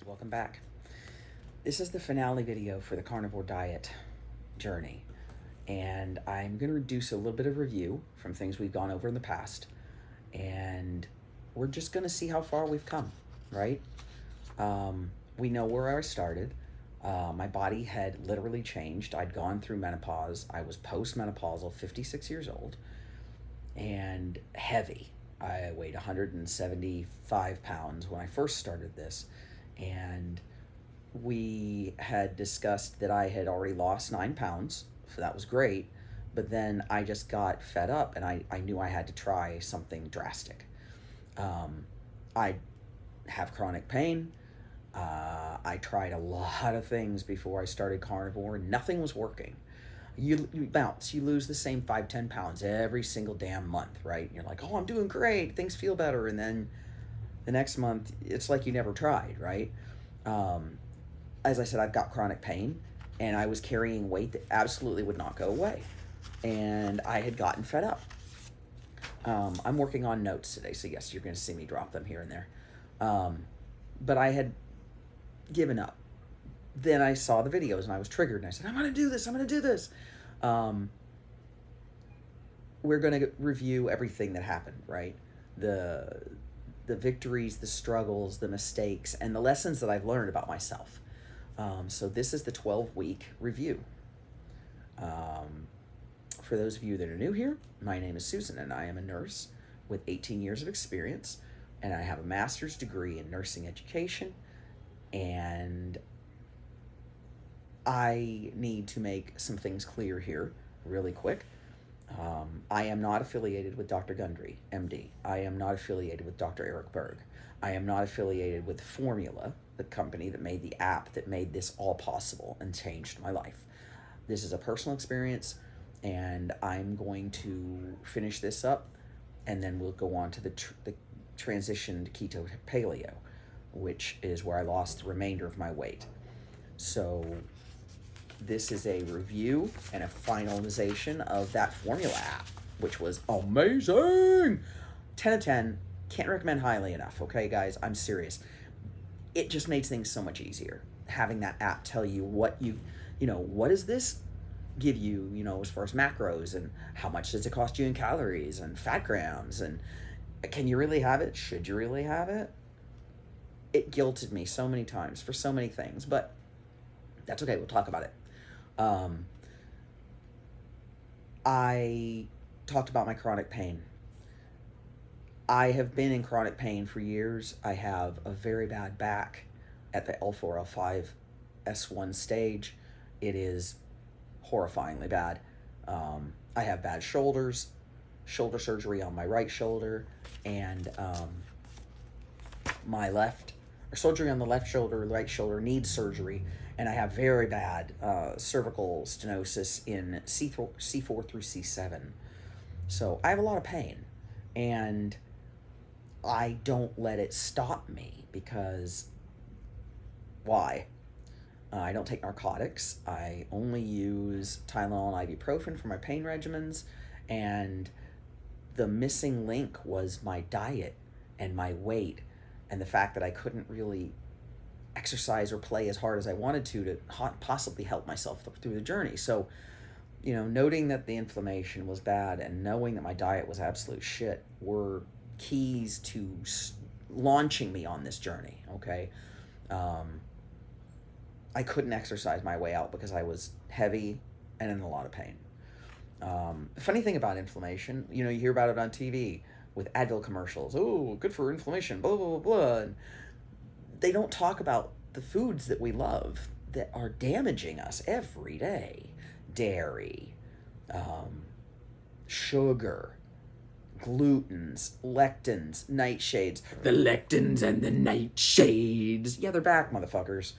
Welcome back. This is the finale video for the carnivore diet journey, and I'm going to reduce a little bit of review from things we've gone over in the past, and we're just going to see how far we've come, right? We know where I started. My body had literally changed. I'd gone through menopause. I was postmenopausal, 56 years old, and heavy. I weighed 175 pounds when I first started this, and we had discussed that I had already lost 9 pounds, so that was great. But then I just got fed up, and I knew I had to try something drastic. I have chronic pain. I tried a lot of things before I started carnivore, and nothing was working. You bounce, you lose the same 5-10 pounds every single damn month, right? And you're like, oh, I'm doing great, things feel better, and then the next month it's like you never tried, right? As I said, I've got chronic pain, and I was carrying weight that absolutely would not go away, and I had gotten fed up. I'm working on notes today, so yes, you're going to see me drop them here and there. But I had given up. Then I saw the videos, and I was triggered, and I said, I'm going to do this, I'm going to do this. We're going to review everything that happened, right? The victories, the struggles, the mistakes, and the lessons that I've learned about myself. So this is the 12-week review. For those of you that are new here, my name is Susan, and I am a nurse with 18 years of experience, and I have a master's degree in nursing education, and I need to make some things clear here really quick. I am not affiliated with Dr. Gundry, MD. I am not affiliated with Dr. Eric Berg. I am not affiliated with Formula, the company that made the app that made this all possible and changed my life. This is a personal experience, and I'm going to finish this up, and then we'll go on to the transition to keto paleo, which is where I lost the remainder of my weight. So this is a review and a finalization of that Formula app, which was amazing. 10 out of 10. Can't recommend highly enough, okay, guys? I'm serious. It just makes things so much easier. Having that app tell you what what does this give you, as far as macros, and how much does it cost you in calories and fat grams, and can you really have it? Should you really have it? It guilted me so many times for so many things, but that's okay. We'll talk about it. I talked about my chronic pain. I have been in chronic pain for years. I have a very bad back at the L4, L5, S1 stage. It is horrifyingly bad. I have bad shoulders, shoulder surgery on my right shoulder, and my left, or surgery on the left shoulder, right shoulder needs surgery, and I have very bad cervical stenosis in C4 through C7. So I have a lot of pain, and I don't let it stop me, because why? I don't take narcotics. I only use Tylenol and ibuprofen for my pain regimens, and the missing link was my diet and my weight, and the fact that I couldn't really exercise or play as hard as I wanted to possibly help myself through the journey. So, noting that the inflammation was bad and knowing that my diet was absolute shit were keys to launching me on this journey, okay? I couldn't exercise my way out because I was heavy and in a lot of pain. The funny thing about inflammation, you hear about it on TV with Advil commercials. Oh, good for inflammation, blah, blah, blah, blah. And they don't talk about the foods that we love that are damaging us every day. Dairy, sugar, glutens, lectins, nightshades. The lectins and the nightshades. Yeah, they're back, motherfuckers.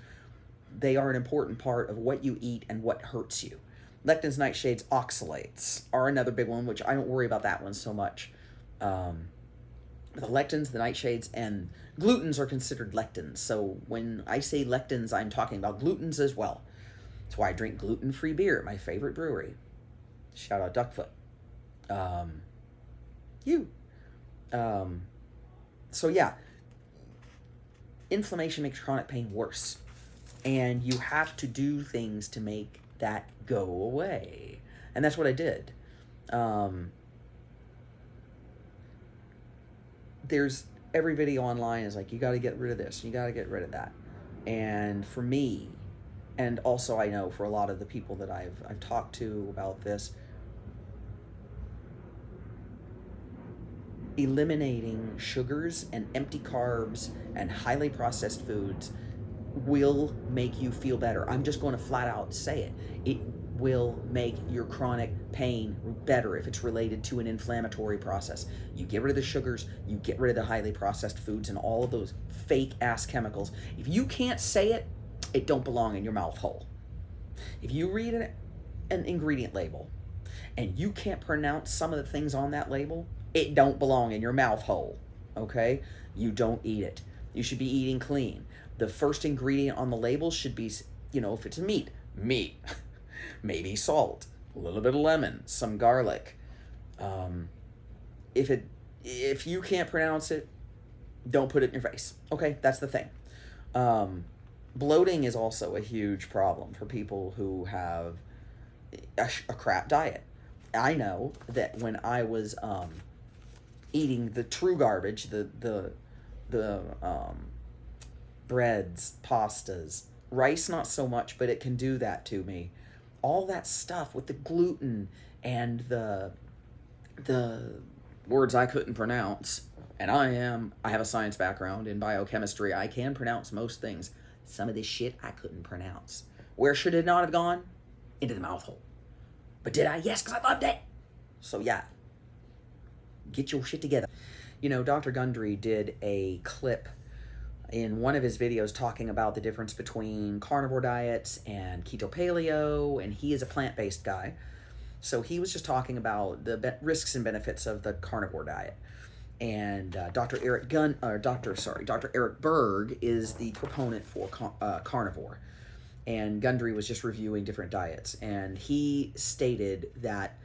They are an important part of what you eat and what hurts you. Lectins, nightshades, oxalates are another big one, which I don't worry about that one so much. The lectins, the nightshades, and glutens are considered lectins. So when I say lectins, I'm talking about glutens as well. That's why I drink gluten-free beer at my favorite brewery. Shout out Duckfoot. So yeah, inflammation makes chronic pain worse. And you have to do things to make that go away. And that's what I did. There's every video online is like, you got to get rid of this, you got to get rid of that. And for me, and also I know for a lot of the people that I've talked to about this, eliminating sugars and empty carbs and highly processed foods will make you feel better. I'm just going to flat out say it. It will make your chronic pain better if it's related to an inflammatory process. You get rid of the sugars, you get rid of the highly processed foods and all of those fake ass chemicals. If you can't say it, it don't belong in your mouth hole. If you read an ingredient label and you can't pronounce some of the things on that label, it don't belong in your mouth hole. Okay? You don't eat it. You should be eating clean. The first ingredient on the label should be, if it's meat, maybe salt, a little bit of lemon, some garlic. If you can't pronounce it, don't put it in your face. Okay, that's the thing. Bloating is also a huge problem for people who have a crap diet. I know that when I was eating the true garbage, the breads, pastas, rice not so much, but it can do that to me. All that stuff with the gluten and the words I couldn't pronounce, and I have a science background in biochemistry. I can pronounce most things. Some of this shit I couldn't pronounce. Where should it not have gone? Into the mouth hole. But did I? Yes, because I loved it. So yeah, get your shit together. Dr. Gundry did a clip in one of his videos talking about the difference between carnivore diets and keto paleo, and he is a plant-based guy. So he was just talking about the risks and benefits of the carnivore diet. And Dr. Eric Berg is the proponent for carnivore. And Gundry was just reviewing different diets. And he stated that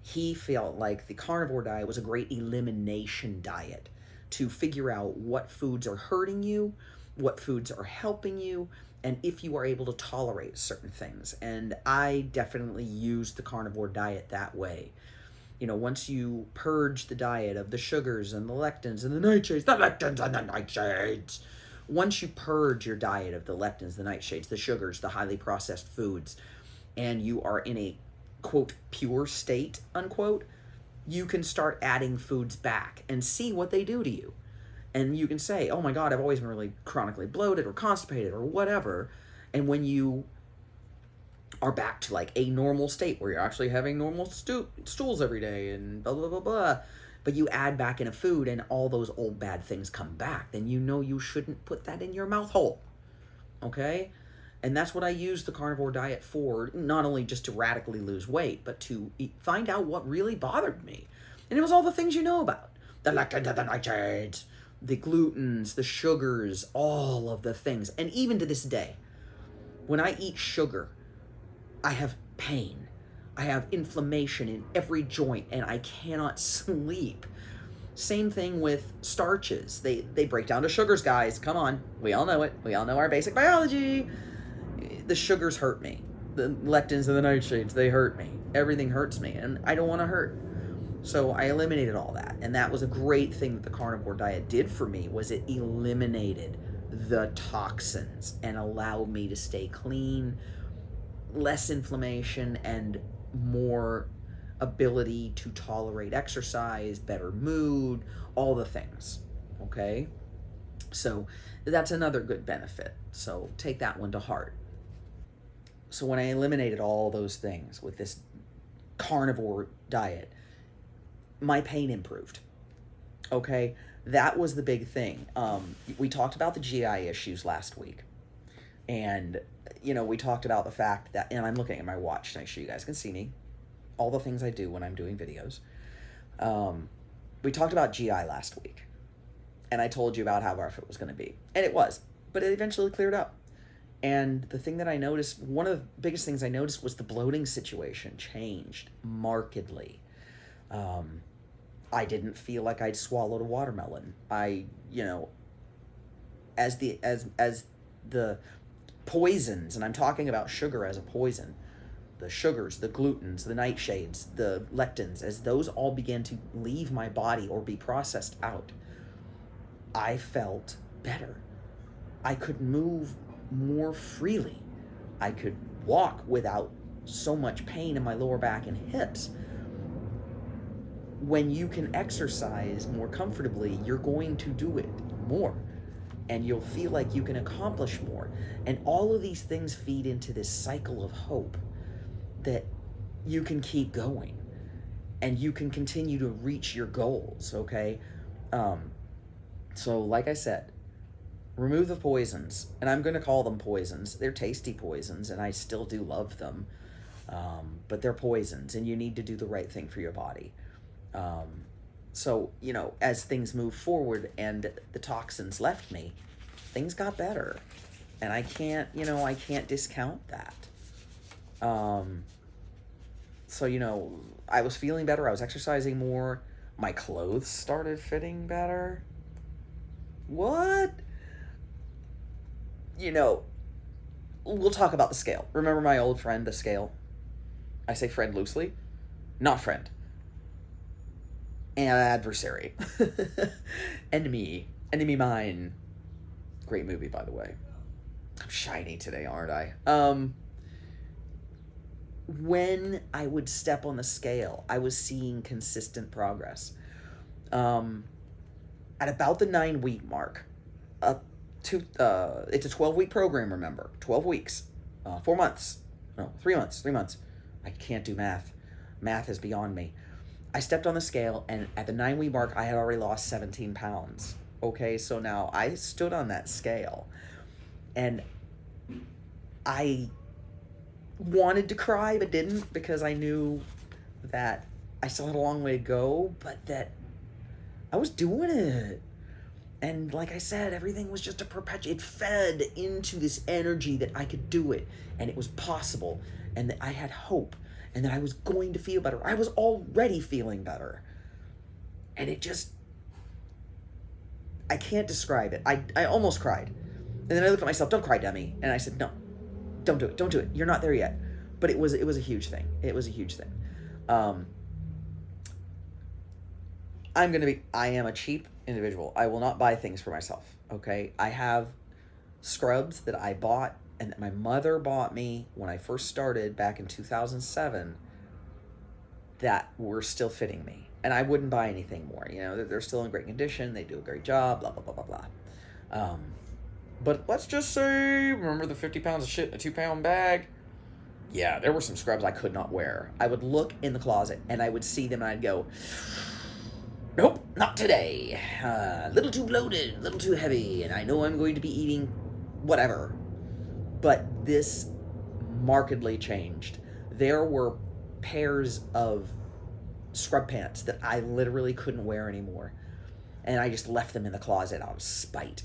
he felt like the carnivore diet was a great elimination diet to figure out what foods are hurting you, what foods are helping you, and if you are able to tolerate certain things. And I definitely used the carnivore diet that way. Once you purge the diet of the sugars and the lectins and the nightshades, once you purge your diet of the lectins, the nightshades, the sugars, the highly processed foods, and you are in a, quote, pure state, unquote, you can start adding foods back and see what they do to you. And you can say, oh my God, I've always been really chronically bloated or constipated or whatever. And when you are back to like a normal state where you're actually having normal stools every day and blah, blah, blah, blah, but you add back in a food and all those old bad things come back, then you shouldn't put that in your mouth hole. Okay? And that's what I use the carnivore diet for, not only just to radically lose weight, but to find out what really bothered me. And it was all the things you know about. The lectins, the nightshades, the glutens, the sugars, all of the things. And even to this day, when I eat sugar, I have pain. I have inflammation in every joint, and I cannot sleep. Same thing with starches. They break down to sugars, guys. Come on. We all know it. We all know our basic biology. The sugars hurt me. The lectins and the nightshades, they hurt me. Everything hurts me, and I don't want to hurt. So I eliminated all that, and that was a great thing that the carnivore diet did for me, was it eliminated the toxins and allowed me to stay clean, less inflammation, and more ability to tolerate exercise, better mood, all the things. Okay? So that's another good benefit. So take that one to heart. So when I eliminated all those things with this carnivore diet, my pain improved. Okay? That was the big thing. We talked about the GI issues last week. And, we talked about the fact that, and I'm looking at my watch to make sure you guys can see me, all the things I do when I'm doing videos. We talked about GI last week. And I told you about how rough it was going to be. And it was. But it eventually cleared up. And the thing that I noticed, one of the biggest things I noticed was the bloating situation changed markedly. I didn't feel like I'd swallowed a watermelon. the poisons, and I'm talking about sugar as a poison, the sugars, the glutens, the nightshades, the lectins, as those all began to leave my body or be processed out, I felt better. I could move more freely. I could walk without so much pain in my lower back and hips. When you can exercise more comfortably, you're going to do it more, and you'll feel like you can accomplish more. And all of these things feed into this cycle of hope that you can keep going and you can continue to reach your goals, okay? So like I said, remove the poisons, and I'm going to call them poisons. They're tasty poisons, and I still do love them, but they're poisons, and you need to do the right thing for your body. So, as things move forward and the toxins left me, things got better, and I can't discount that. So, I was feeling better. I was exercising more. My clothes started fitting better. What? We'll talk about the scale. Remember my old friend, the scale? I say friend loosely. Not friend. And adversary. Enemy mine. Great movie, by the way. I'm shiny today, aren't I? When I would step on the scale, I was seeing consistent progress. At about the 9-week mark, it's a 12-week program, remember. 12 weeks. 4 months. No, 3 months. 3 months. I can't do math. Math is beyond me. I stepped on the scale, and at the 9-week mark, I had already lost 17 pounds. Okay, so now I stood on that scale, and I wanted to cry, but didn't, because I knew that I still had a long way to go, but that I was doing it. And like I said, everything was just it fed into this energy that I could do it, and it was possible, and that I had hope, and that I was going to feel better. I was already feeling better. And I can't describe it. I almost cried. And then I looked at myself, don't cry, Demi. And I said, no, don't do it. Don't do it. You're not there yet. But it was a huge thing. It was a huge thing. I am a cheap individual. I will not buy things for myself, okay? I have scrubs that I bought and that my mother bought me when I first started back in 2007 that were still fitting me. And I wouldn't buy anything more. They're still in great condition. They do a great job, blah, blah, blah, blah, blah. But let's just say, remember the 50 pounds of shit in a 2-pound bag? Yeah, there were some scrubs I could not wear. I would look in the closet and I would see them and I'd go, nope, not today. A little too bloated, a little too heavy, and I know I'm going to be eating whatever. But this markedly changed. There were pairs of scrub pants that I literally couldn't wear anymore. And I just left them in the closet out of spite.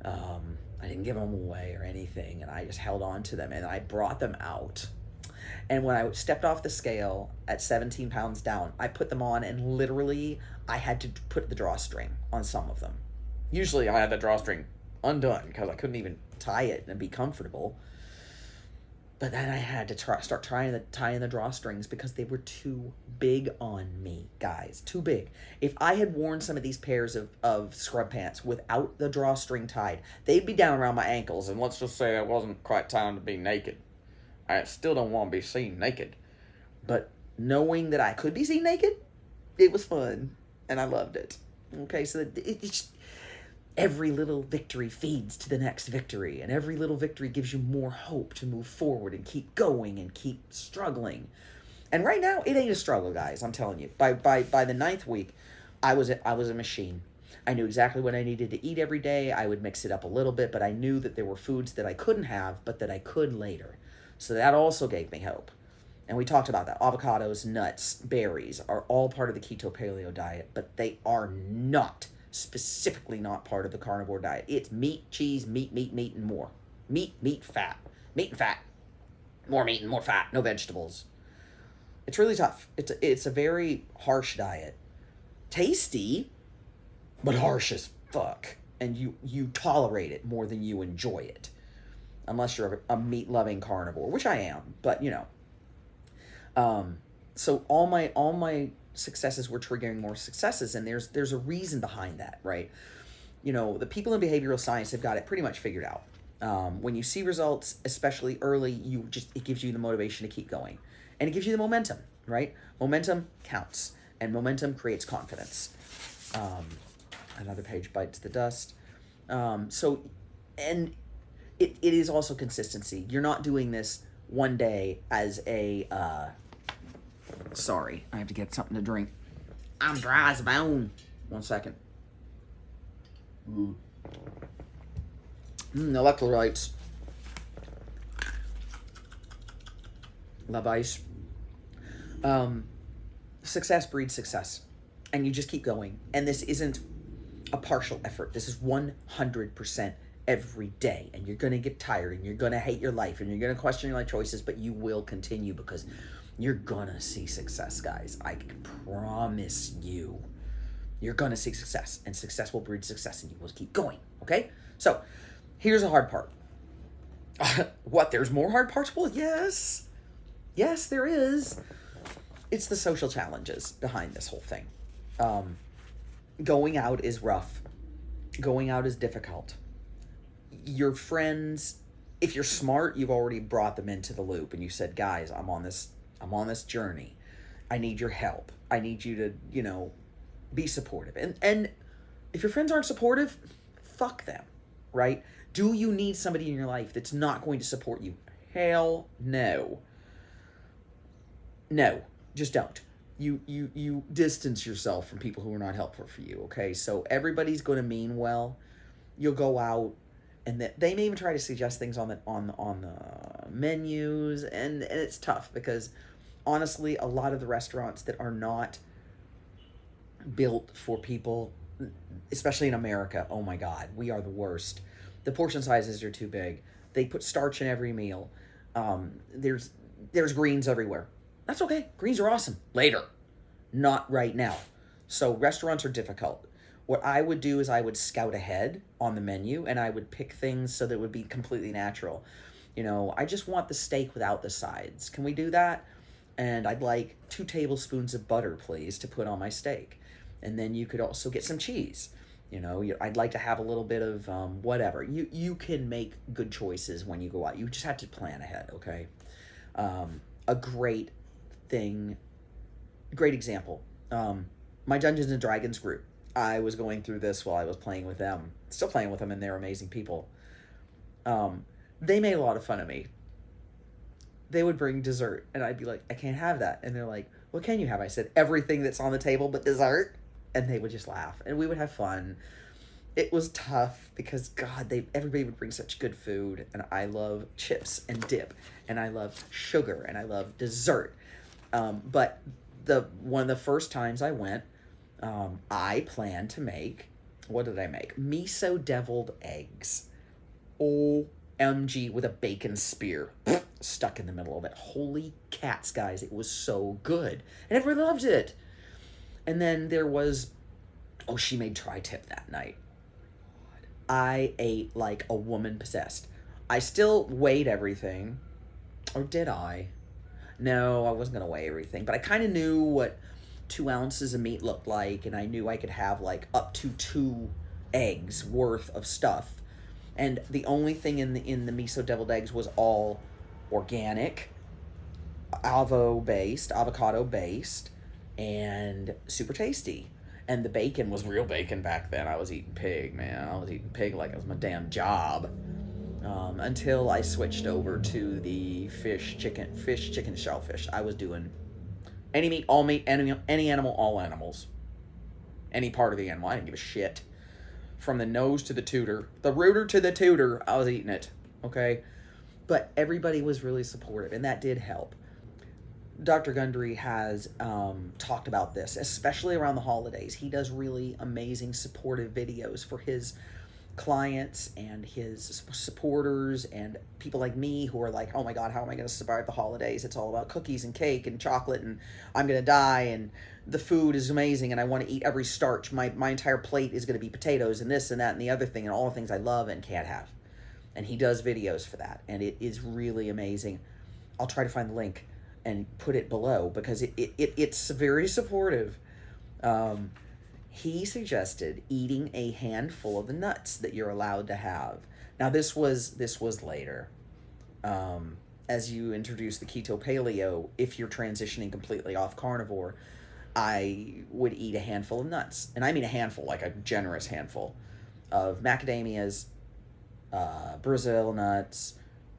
I didn't give them away or anything, and I just held on to them, and I brought them out. And when I stepped off the scale at 17 pounds down, I put them on, and literally I had to put the drawstring on some of them. Usually I had the drawstring undone because I couldn't even tie it and be comfortable. But then I had to start tying the drawstrings because they were too big on me, guys. Too big. If I had worn some of these pairs of scrub pants without the drawstring tied, they'd be down around my ankles. And let's just say it wasn't quite time to be naked. I still don't want to be seen naked. But knowing that I could be seen naked, it was fun. And I loved it. Okay, so it's every little victory feeds to the next victory, and every little victory gives you more hope to move forward and keep going and keep struggling. And right now, it ain't a struggle, guys. I'm telling you. By the 9th week, I was a machine. I knew exactly what I needed to eat every day. I would mix it up a little bit, but I knew that there were foods that I couldn't have, but that I could later. So that also gave me hope. And we talked about that. Avocados, nuts, berries are all part of the keto paleo diet, but they are specifically not part of the carnivore diet. It's meat, cheese, meat, and more. Meat, fat. Meat and fat. More meat and more fat. No vegetables. It's really tough. It's a very harsh diet. Tasty, but harsh as fuck. and you tolerate it more than you enjoy it, unless you're a meat loving carnivore, which I am. But so all my successes were triggering more successes, and there's a reason behind that, right? The people in behavioral science have got it pretty much figured out. When you see results, especially early, it gives you the motivation to keep going, and it gives you the momentum, right? Momentum counts, and momentum creates confidence. Another page bites the dust. And it is also consistency. You're not doing this one day as a sorry, I have to get something to drink. I'm dry as a bone. 1 second. Electrolytes. Love ice. Success breeds success, and you just keep going. And this isn't a partial effort. This is 100% every day, and you're gonna get tired, and you're gonna hate your life, and you're gonna question your life choices, but you will continue because you're gonna see success, guys. I can promise you. You're gonna see success, and success will breed success, and you will keep going, okay? So, here's a hard part. What, there's more hard parts? Well, yes. Yes, there is. It's the social challenges behind this whole thing. Going out is rough. Going out is difficult. Your friends, if you're smart, you've already brought them into the loop, and you said, guys, I'm on this journey. I need your help. I need you to, be supportive. And if your friends aren't supportive, fuck them, right? Do you need somebody in your life that's not going to support you? Hell no. No, just don't. You distance yourself from people who are not helpful for you, okay? So everybody's going to mean well. You'll go out, and they may even try to suggest things on the menus, and it's tough because honestly, a lot of the restaurants that are not built for people, especially in America, oh my God, we are the worst. The portion sizes are too big. They put starch in every meal. There's greens everywhere. That's okay. Greens are awesome. Later. Not right now. So restaurants are difficult. What I would do is I would scout ahead on the menu, and I would pick things so that it would be completely natural. I just want the steak without the sides. Can we do that? And I'd like 2 tablespoons of butter, please, to put on my steak. And then you could also get some cheese. I'd like to have a little bit of whatever. You can make good choices when you go out. You just have to plan ahead, okay? A great example. My Dungeons and Dragons group. I was going through this while I was playing with them. Still playing with them, and they're amazing people. They made a lot of fun of me. They would bring dessert, and I'd be like, I can't have that. And they're like, what can you have? I said, everything that's on the table but dessert. And they would just laugh, and we would have fun. It was tough because, God, everybody would bring such good food, and I love chips and dip, and I love sugar, and I love dessert. But one of the first times I went, I planned to make, what did I make? Miso deviled eggs. OMG, with a bacon spear stuck in the middle of it. Holy cats, guys, it was so good. And everyone loved it. And then there was, she made tri-tip that night. I ate like a woman possessed. I still weighed everything. Or did I? No, I wasn't going to weigh everything. But I kind of knew what 2 ounces of meat looked like. And I knew I could have like up to 2 eggs worth of stuff. And the only thing in the miso deviled eggs was all organic, avocado based, and super tasty. And the bacon was real bacon back then. I was eating pig, man. I was eating pig like it was my damn job. Until I switched over to the fish, chicken, shellfish. I was doing any meat, all meat, any animal, all animals. Any part of the animal. I didn't give a shit. From the nose to the tutor, the rooter to the tutor, I was eating it. Okay? But everybody was really supportive, and that did help. Dr. Gundry has talked about this, especially around the holidays. He does really amazing supportive videos for his clients and his supporters and people like me who are like, oh my God, how am I going to survive the holidays? It's all about cookies and cake and chocolate and I'm going to die and the food is amazing and I want to eat every starch. My entire plate is going to be potatoes and this and that and the other thing and all the things I love and can't have. And he does videos for that and it is really amazing. I'll try to find the link and put it below because it's very supportive. He suggested eating a handful of the nuts that you're allowed to have. Now this was later. As you introduce the keto paleo, if you're transitioning completely off carnivore, I would eat a handful of nuts. And I mean a handful, like a generous handful of macadamias, Brazil nuts,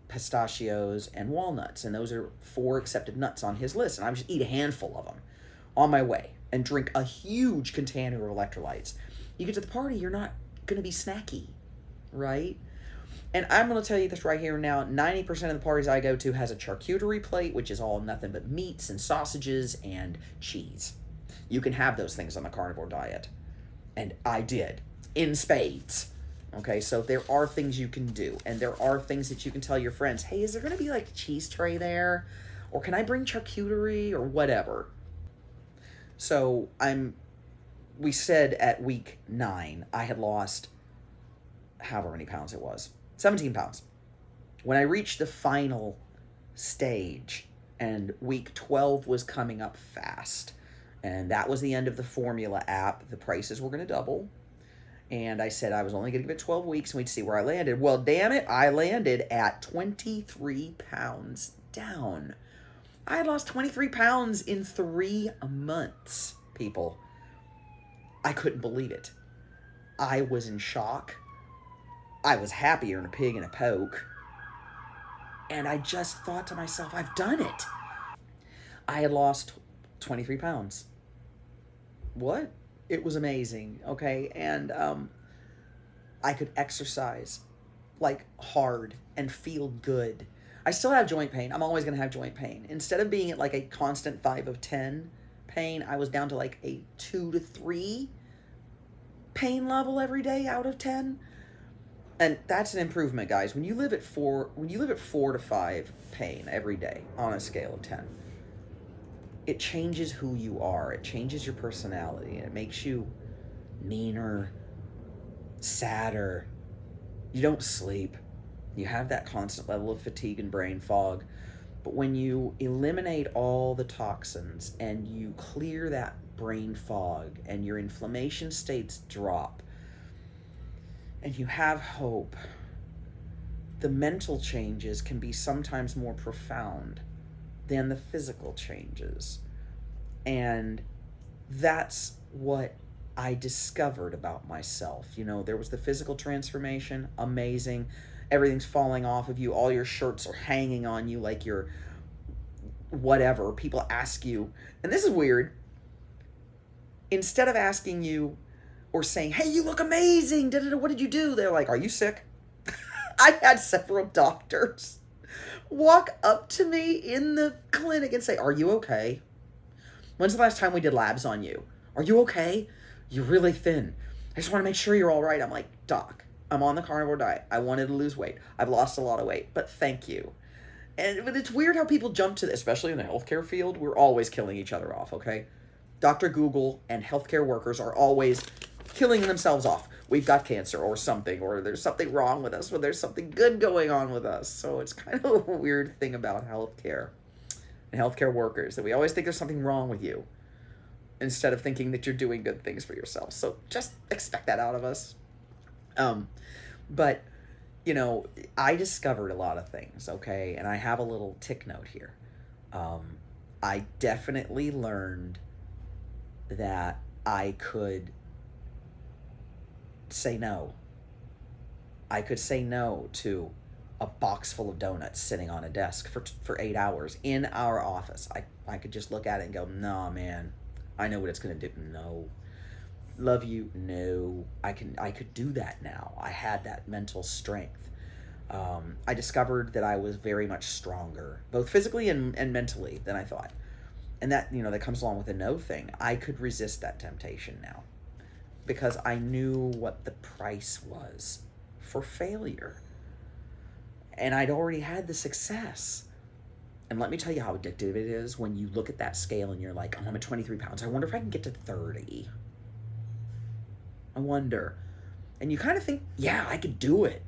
pistachios, and walnuts. And those are 4 accepted nuts on his list. And I would just eat a handful of them on my way and drink a huge container of electrolytes. You get to the party, you're not going to be snacky, right? And I'm going to tell you this right here now, 90% of the parties I go to has a charcuterie plate, which is all nothing but meats and sausages and cheese. You can have those things on the carnivore diet. And I did, in spades. Okay, so there are things you can do, and there are things that you can tell your friends, hey, is there going to be like a cheese tray there? Or can I bring charcuterie or whatever? So we said at week 9, I had lost however many pounds it was, 17 pounds. When I reached the final stage and week 12 was coming up fast, and that was the end of the formula app, the prices were going to double. And I said I was only going to give it 12 weeks and we'd see where I landed. Well, damn it, I landed at 23 pounds down. I had lost 23 pounds in 3 months, people. I couldn't believe it. I was in shock. I was happier than a pig in a poke. And I just thought to myself, I've done it. I had lost 23 pounds. What? It was amazing, okay? And I could exercise like hard and feel good. I still have joint pain. I'm always going to have joint pain. Instead of being at like a constant 5 of 10 pain, I was down to like a 2 to 3 pain level every day out of 10. And that's an improvement, guys. When you live at 4 to 5 pain every day on a scale of 10, it changes who you are. It changes your personality. And it makes you meaner, sadder. You don't sleep. You have that constant level of fatigue and brain fog. But when you eliminate all the toxins and you clear that brain fog and your inflammation states drop and you have hope, the mental changes can be sometimes more profound than the physical changes. And that's what I discovered about myself. You know, there was the physical transformation, amazing. Everything's falling off of you. All your shirts are hanging on you like you're whatever. People ask you, and this is weird, instead of asking you or saying, hey, you look amazing, what did you do? They're like, are you sick? I had several doctors walk up to me in the clinic and say, are you okay? When's the last time we did labs on you? Are you okay? You're really thin. I just want to make sure you're all right. I'm like, doc, I'm on the carnivore diet. I wanted to lose weight. I've lost a lot of weight, but thank you. But it's weird how people jump to this, especially in the healthcare field. We're always killing each other off, okay? Dr. Google and healthcare workers are always killing themselves off. We've got cancer or something, or there's something wrong with us, or there's something good going on with us. So it's kind of a weird thing about healthcare and healthcare workers, that we always think there's something wrong with you instead of thinking that you're doing good things for yourself. So just expect that out of us. But, you know, I discovered a lot of things, okay? And I have a little tick note here. I definitely learned that I could say no. I could say no to a box full of donuts sitting on a desk for 8 hours in our office. I could just look at it and go, nah, man, I know what it's going to do. No. Love you. No. I could do that now. I had that mental strength. I discovered that I was very much stronger, both physically and mentally, than I thought. And that, you know, that comes along with the no thing. I could resist that temptation now because I knew what the price was for failure. And I'd already had the success. And let me tell you how addictive it is when you look at that scale and you're like, oh, I'm at 23 pounds. I wonder if I can get to 30. I wonder. And you kind of think, yeah, I could do it.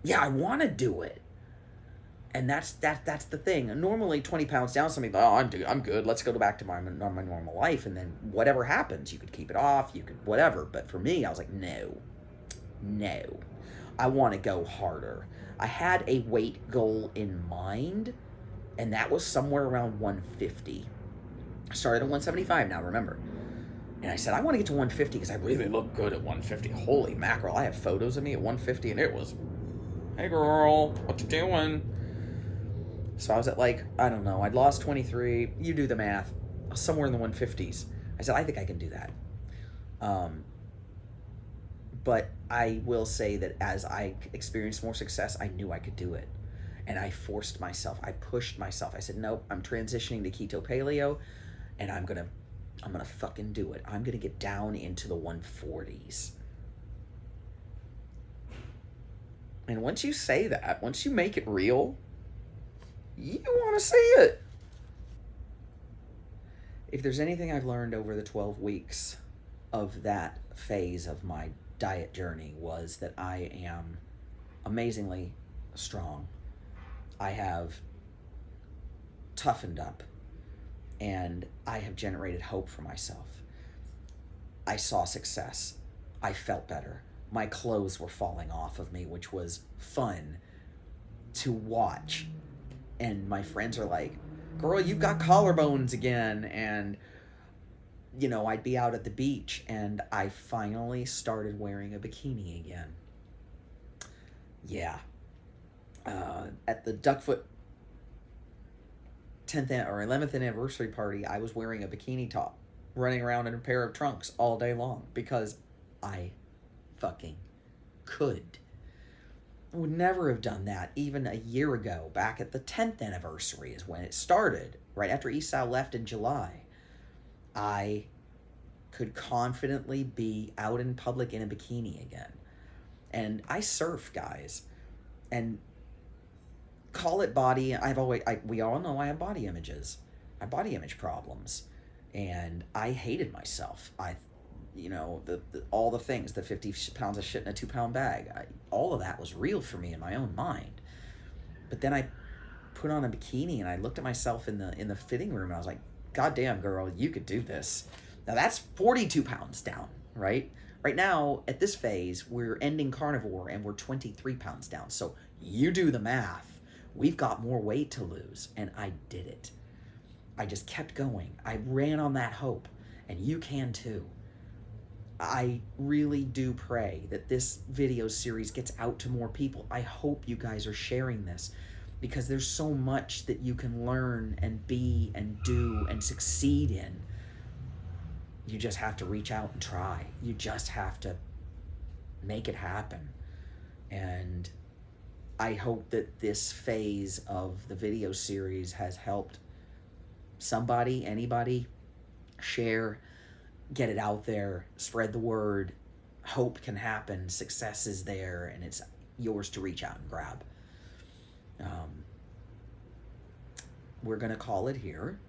Yeah, I want to do it. And that's the thing. And normally 20 pounds down, somebody, oh, I'm good. Let's go back to my normal life. And then whatever happens, you could keep it off, you could whatever. But for me, I was like, no. I want to go harder. I had a weight goal in mind, and that was somewhere around 150. I started at 175 now, remember. And I said, I want to get to 150 because I really look good at 150. Holy mackerel. I have photos of me at 150, and it was, hey girl, what you doing? So I was at like, I don't know, I'd lost 23. You do the math. Somewhere in the 150s. I said, I think I can do that. But I will say that as I experienced more success, I knew I could do it. And I forced myself. I pushed myself. I said, nope, I'm transitioning to keto paleo, and I'm gonna fucking do it. I'm gonna get down into the 140s. And once you say that, once you make it real, you want to see it. If there's anything I've learned over the 12 weeks of that phase of my diet journey, was that I am amazingly strong. I have toughened up, and I have generated hope for myself. I saw success. I felt better. My clothes were falling off of me, which was fun to watch. And my friends are like, girl, you've got collarbones again. And, you know, I'd be out at the beach, and I finally started wearing a bikini again. Yeah. At the Duckfoot 10th or 11th anniversary party, I was wearing a bikini top, running around in a pair of trunks all day long because I fucking could. I would never have done that even a year ago. Back at the 10th anniversary is when it started, right after Esau left in July. I could confidently be out in public in a bikini again. And I surf, guys. And call it body. We all know I have body images. I have body image problems. And I hated myself. All the things, the 50 pounds of shit in a 2-pound bag, all of that was real for me in my own mind. But then I put on a bikini and I looked at myself in the fitting room and I was like, God damn, girl, you could do this. Now that's 42 pounds down, right? Right now, at this phase, we're ending carnivore and we're 23 pounds down. So you do the math. We've got more weight to lose, and I did it. I just kept going. I ran on that hope, and you can too. I really do pray that this video series gets out to more people. I hope you guys are sharing this, because there's so much that you can learn and be and do and succeed in. You just have to reach out and try. You just have to make it happen. And I hope that this phase of the video series has helped somebody, anybody, share, get it out there, spread the word. Hope can happen. Success is there, and it's yours to reach out and grab. We're going to call it here.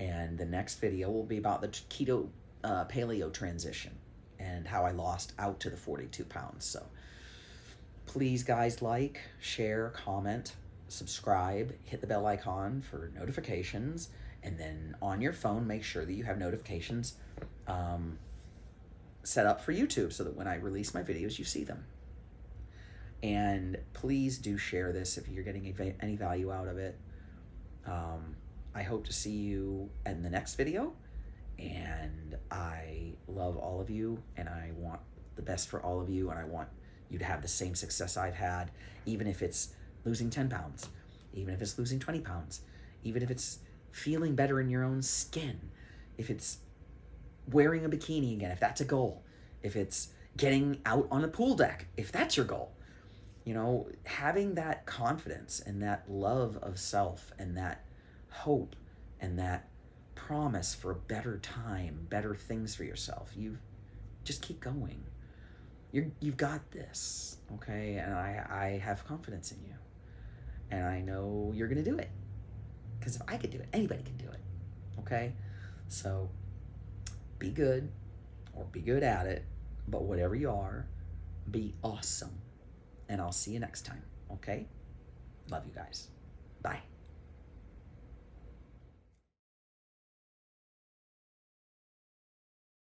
And the next video will be about the keto paleo transition and how I lost out to the 42 pounds. So please, guys, like, share, comment, subscribe, hit the bell icon for notifications. And then on your phone, make sure that you have notifications set up for YouTube so that when I release my videos, you see them. And please do share this if you're getting any value out of it. I hope to see you in the next video. And I love all of you, and I want the best for all of you, and I want you to have the same success I've had, even if it's losing 10 pounds, even if it's losing 20 pounds, even if it's feeling better in your own skin, if it's wearing a bikini again, if that's a goal, if it's getting out on a pool deck, if that's your goal. You know, having that confidence and that love of self and that hope and that promise for a better time, better things for yourself. You just keep going. You've got this, okay? And I have confidence in you. And I know you're going to do it. Because if I could do it, anybody can do it, okay? So be good or be good at it, but whatever you are, be awesome. And I'll see you next time, okay? Love you guys. Bye.